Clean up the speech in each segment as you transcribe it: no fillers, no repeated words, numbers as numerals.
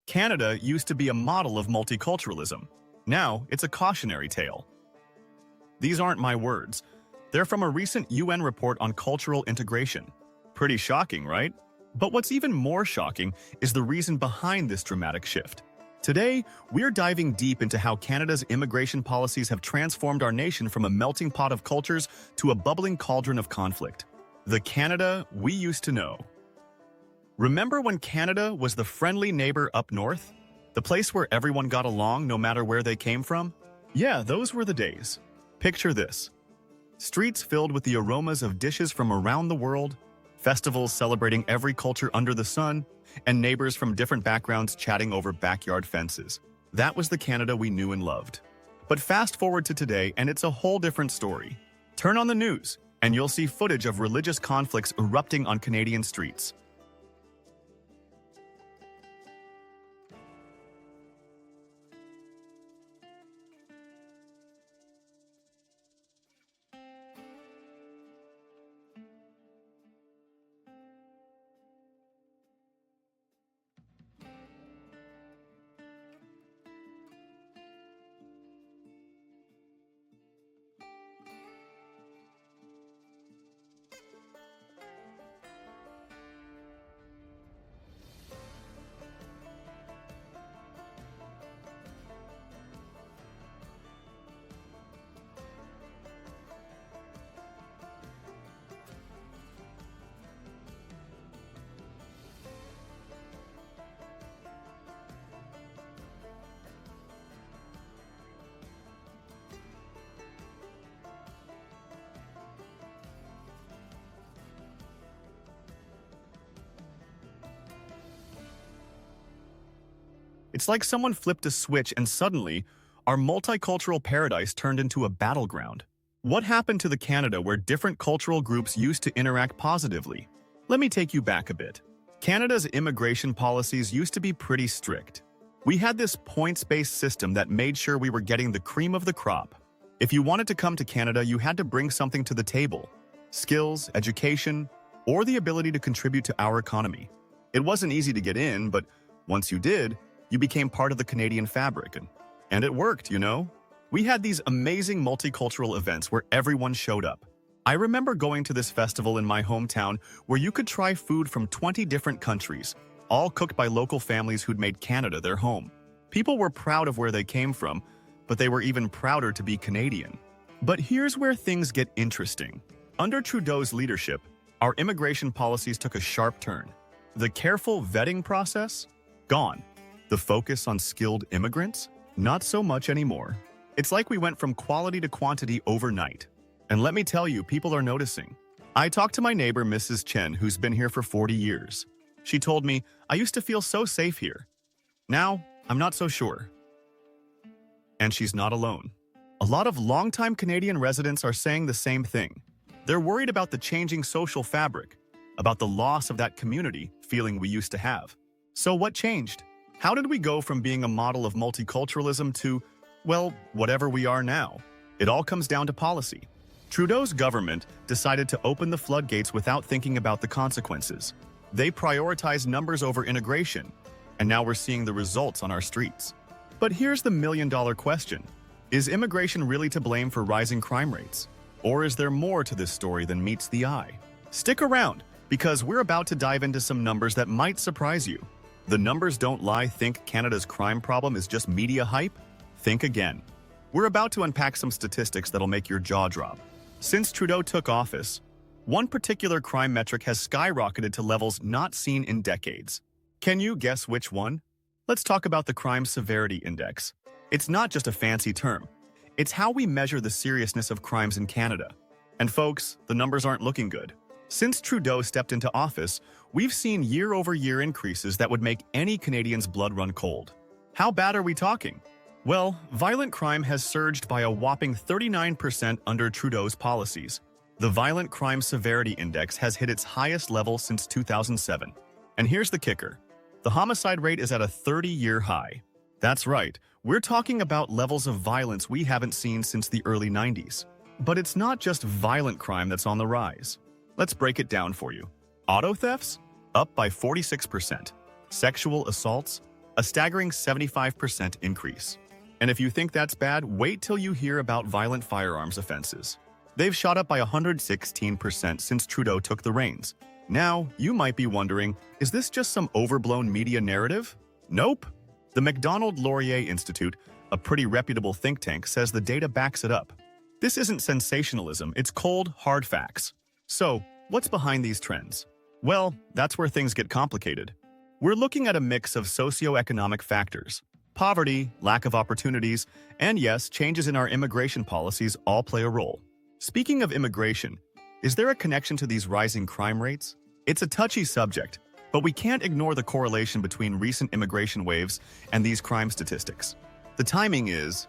Canada used to be a model of multiculturalism. Now, it's a cautionary tale. These aren't my words. They're from a recent UN report on cultural integration. Pretty shocking, right? But what's even more shocking is the reason behind this dramatic shift. Today, we're diving deep into how Canada's immigration policies have transformed our nation from a melting pot of cultures to a bubbling cauldron of conflict. The Canada we used to know. Remember when Canada was the friendly neighbor up north? The place where everyone got along no matter where they came from? Yeah, those were the days. Picture this. Streets filled with the aromas of dishes from around the world, festivals celebrating every culture under the sun, and neighbors from different backgrounds chatting over backyard fences. That was the Canada we knew and loved. But fast forward to today, and it's a whole different story. Turn on the news, and you'll see footage of religious conflicts erupting on Canadian streets. It's like someone flipped a switch and suddenly, our multicultural paradise turned into a battleground. What happened to the Canada where different cultural groups used to interact positively? Let me take you back a bit. Canada's immigration policies used to be pretty strict. We had this points-based system that made sure we were getting the cream of the crop. If you wanted to come to Canada, you had to bring something to the table: skills, education, or the ability to contribute to our economy. It wasn't easy to get in, but once you did, you became part of the Canadian fabric, and it worked, you know? We had these amazing multicultural events where everyone showed up. I remember going to this festival in my hometown where you could try food from 20 different countries, all cooked by local families who'd made Canada their home. People were proud of where they came from, but they were even prouder to be Canadian. But here's where things get interesting. Under Trudeau's leadership, our immigration policies took a sharp turn. The careful vetting process? Gone. The focus on skilled immigrants? Not so much anymore. It's like we went from quality to quantity overnight. And let me tell you, people are noticing. I talked to my neighbor, Mrs. Chen, who's been here for 40 years. She told me, "I used to feel so safe here. Now, I'm not so sure." And she's not alone. A lot of longtime Canadian residents are saying the same thing. They're worried about the changing social fabric, about the loss of that community feeling we used to have. So what changed? How did we go from being a model of multiculturalism to, well, whatever we are now? It all comes down to policy. Trudeau's government decided to open the floodgates without thinking about the consequences. They prioritized numbers over integration, and now we're seeing the results on our streets. But here's the million-dollar question. Is immigration really to blame for rising crime rates? Or is there more to this story than meets the eye? Stick around, because we're about to dive into some numbers that might surprise you. The numbers don't lie. Think Canada's crime problem is just media hype? Think again. We're about to unpack some statistics that'll make your jaw drop. Since Trudeau took office, one particular crime metric has skyrocketed to levels not seen in decades. Can you guess which one? Let's talk about the Crime Severity Index. It's not just a fancy term. It's how we measure the seriousness of crimes in Canada. And folks, the numbers aren't looking good. Since Trudeau stepped into office, we've seen year-over-year increases that would make any Canadian's blood run cold. How bad are we talking? Well, violent crime has surged by a whopping 39% under Trudeau's policies. The Violent Crime Severity Index has hit its highest level since 2007. And here's the kicker. The homicide rate is at a 30-year high. That's right, we're talking about levels of violence we haven't seen since the early 90s. But it's not just violent crime that's on the rise. Let's break it down for you. Auto thefts? Up by 46%. Sexual assaults? a staggering 75% increase. And if you think that's bad, wait till you hear about violent firearms offenses. They've shot up by 116% since Trudeau took the reins. Now, you might be wondering, is this just some overblown media narrative? Nope. The Macdonald-Laurier Institute, a pretty reputable think tank, says the data backs it up. This isn't sensationalism, it's cold, hard facts. So, what's behind these trends? Well, that's where things get complicated. We're looking at a mix of socioeconomic factors. Poverty, lack of opportunities, and yes, changes in our immigration policies all play a role. Speaking of immigration, is there a connection to these rising crime rates? It's a touchy subject, but we can't ignore the correlation between recent immigration waves and these crime statistics. The timing is,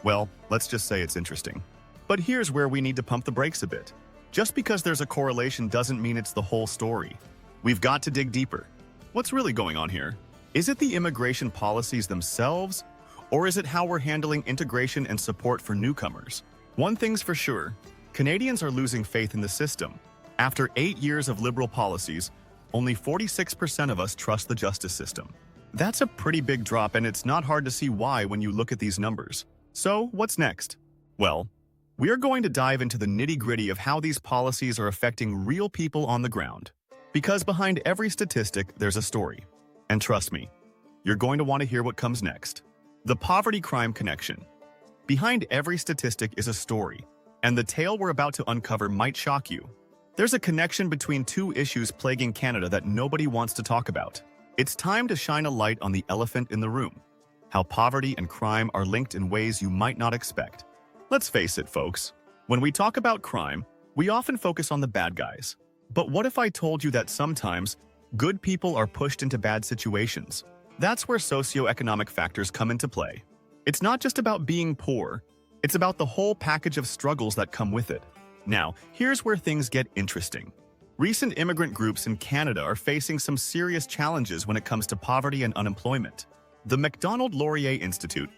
well, let's just say it's interesting. But here's where we need to pump the brakes a bit. Just because there's a correlation doesn't mean it's the whole story. We've got to dig deeper. What's really going on here? Is it the immigration policies themselves, or is it how we're handling integration and support for newcomers? One thing's for sure, Canadians are losing faith in the system. After 8 years of liberal policies, only 46% of us trust the justice system. That's a pretty big drop, and it's not hard to see why when you look at these numbers. So, what's next? Well, we are going to dive into the nitty-gritty of how these policies are affecting real people on the ground. Because behind every statistic, there's a story. And trust me, you're going to want to hear what comes next. The poverty-crime connection. Behind every statistic is a story, and the tale we're about to uncover might shock you. There's a connection between two issues plaguing Canada that nobody wants to talk about. It's time to shine a light on the elephant in the room, how poverty and crime are linked in ways you might not expect. Let's face it, folks. When we talk about crime, we often focus on the bad guys. But what if I told you that sometimes good people are pushed into bad situations? That's where socioeconomic factors come into play. It's not just about being poor, it's about the whole package of struggles that come with it. Now, here's where things get interesting. Recent immigrant groups in Canada are facing some serious challenges when it comes to poverty and unemployment. The Macdonald-Laurier Institute,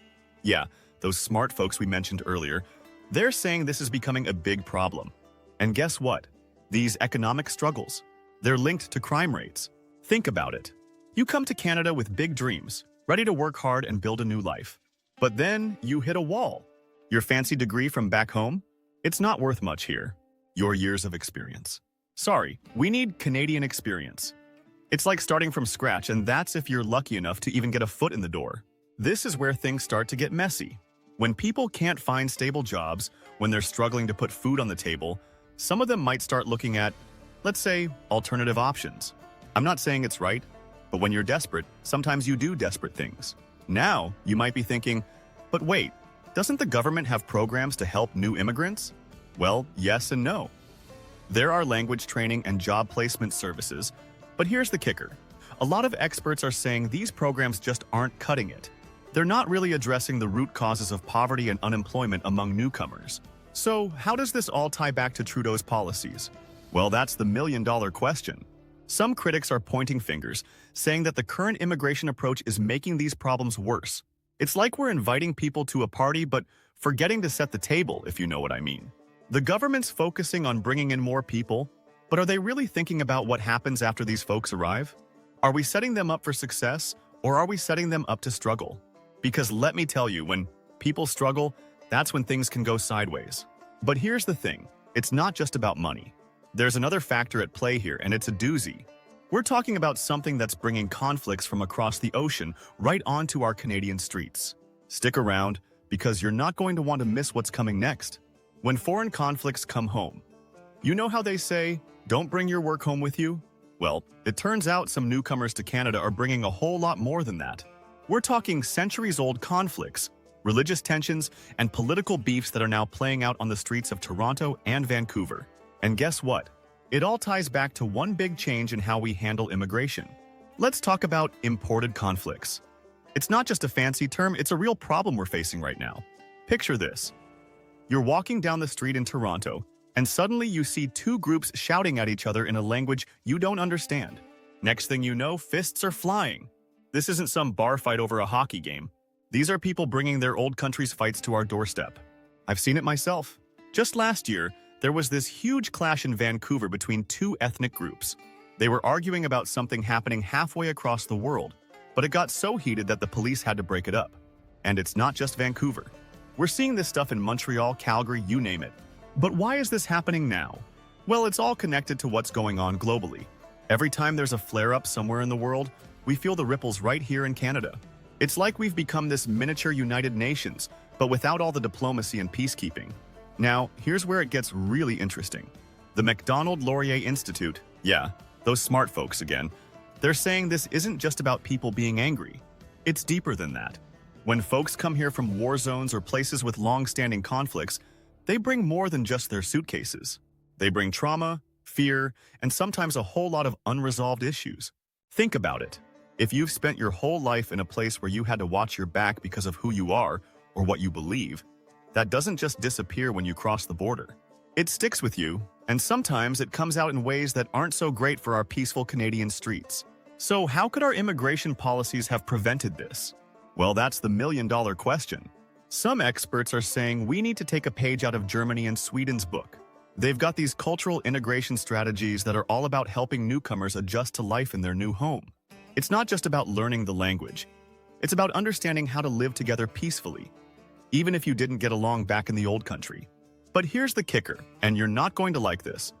yeah, those smart folks we mentioned earlier, they're saying this is becoming a big problem. And guess what? These economic struggles, they're linked to crime rates. Think about it. You come to Canada with big dreams, ready to work hard and build a new life. But then you hit a wall. Your fancy degree from back home? It's not worth much here. Your years of experience. Sorry, we need Canadian experience. It's like starting from scratch, and that's if you're lucky enough to even get a foot in the door. This is where things start to get messy. When people can't find stable jobs, when they're struggling to put food on the table, some of them might start looking at, let's say, alternative options. I'm not saying it's right, but when you're desperate, sometimes you do desperate things. Now, you might be thinking, but wait, doesn't the government have programs to help new immigrants? Well, yes and no. There are language training and job placement services, but here's the kicker. A lot of experts are saying these programs just aren't cutting it. They're not really addressing the root causes of poverty and unemployment among newcomers. So, how does this all tie back to Trudeau's policies? Well, that's the million-dollar question. Some critics are pointing fingers, saying that the current immigration approach is making these problems worse. It's like we're inviting people to a party but forgetting to set the table, if you know what I mean. The government's focusing on bringing in more people, but are they really thinking about what happens after these folks arrive? Are we setting them up for success, or are we setting them up to struggle? Because let me tell you, when people struggle, that's when things can go sideways. But here's the thing, it's not just about money. There's another factor at play here, and it's a doozy. We're talking about something that's bringing conflicts from across the ocean right onto our Canadian streets. Stick around, because you're not going to want to miss what's coming next. When foreign conflicts come home, you know how they say, don't bring your work home with you? Well, it turns out some newcomers to Canada are bringing a whole lot more than that. We're talking centuries-old conflicts, religious tensions, and political beefs that are now playing out on the streets of Toronto and Vancouver. And guess what? It all ties back to one big change in how we handle immigration. Let's talk about imported conflicts. It's not just a fancy term, it's a real problem we're facing right now. Picture this. You're walking down the street in Toronto, and suddenly you see two groups shouting at each other in a language you don't understand. Next thing you know, fists are flying. This isn't some bar fight over a hockey game. These are people bringing their old country's fights to our doorstep. I've seen it myself. Just last year, there was this huge clash in Vancouver between two ethnic groups. They were arguing about something happening halfway across the world, but it got so heated that the police had to break it up. And it's not just Vancouver. We're seeing this stuff in Montreal, Calgary, you name it. But why is this happening now? Well, it's all connected to what's going on globally. Every time there's a flare-up somewhere in the world, we feel the ripples right here in Canada. It's like we've become this miniature United Nations, but without all the diplomacy and peacekeeping. Now, here's where it gets really interesting. The Macdonald-Laurier Institute, yeah, those smart folks again, they're saying this isn't just about people being angry. It's deeper than that. When folks come here from war zones or places with long-standing conflicts, they bring more than just their suitcases. They bring trauma, fear, and sometimes a whole lot of unresolved issues. Think about it. If you've spent your whole life in a place where you had to watch your back because of who you are or what you believe, that doesn't just disappear when you cross the border. It sticks with you, and sometimes it comes out in ways that aren't so great for our peaceful Canadian streets. So how could our immigration policies have prevented this? Well, that's the million-dollar question. Some experts are saying we need to take a page out of Germany and Sweden's book. They've got these cultural integration strategies that are all about helping newcomers adjust to life in their new home. It's not just about learning the language. It's about understanding how to live together peacefully, even if you didn't get along back in the old country. But here's the kicker, and you're not going to like this.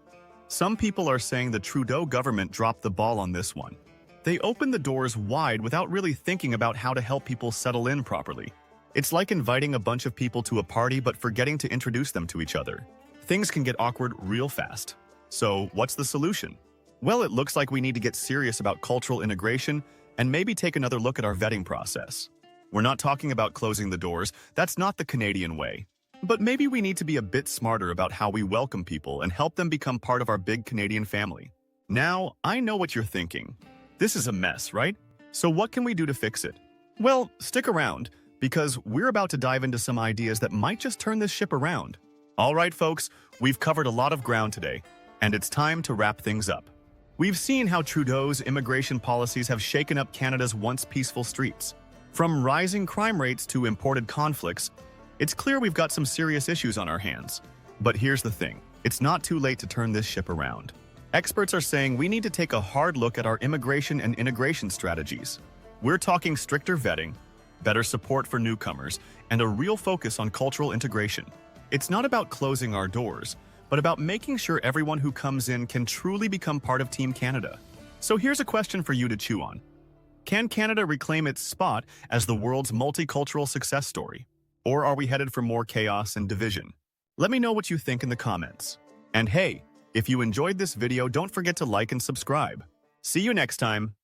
Some people are saying the Trudeau government dropped the ball on this one. They opened the doors wide without really thinking about how to help people settle in properly. It's like inviting a bunch of people to a party but forgetting to introduce them to each other. Things can get awkward real fast. So, what's the solution? Well, it looks like we need to get serious about cultural integration and maybe take another look at our vetting process. We're not talking about closing the doors, that's not the Canadian way. But maybe we need to be a bit smarter about how we welcome people and help them become part of our big Canadian family. Now, I know what you're thinking. This is a mess, right? So what can we do to fix it? Well, stick around, because we're about to dive into some ideas that might just turn this ship around. All right, folks, we've covered a lot of ground today, and it's time to wrap things up. We've seen how Trudeau's immigration policies have shaken up Canada's once peaceful streets. From rising crime rates to imported conflicts, it's clear we've got some serious issues on our hands. But here's the thing, it's not too late to turn this ship around. Experts are saying we need to take a hard look at our immigration and integration strategies. We're talking stricter vetting, better support for newcomers, and a real focus on cultural integration. It's not about closing our doors, but about making sure everyone who comes in can truly become part of Team Canada. So here's a question for you to chew on. Can Canada reclaim its spot as the world's multicultural success story? Or are we headed for more chaos and division? Let me know what you think in the comments. And hey, if you enjoyed this video, don't forget to like and subscribe. See you next time.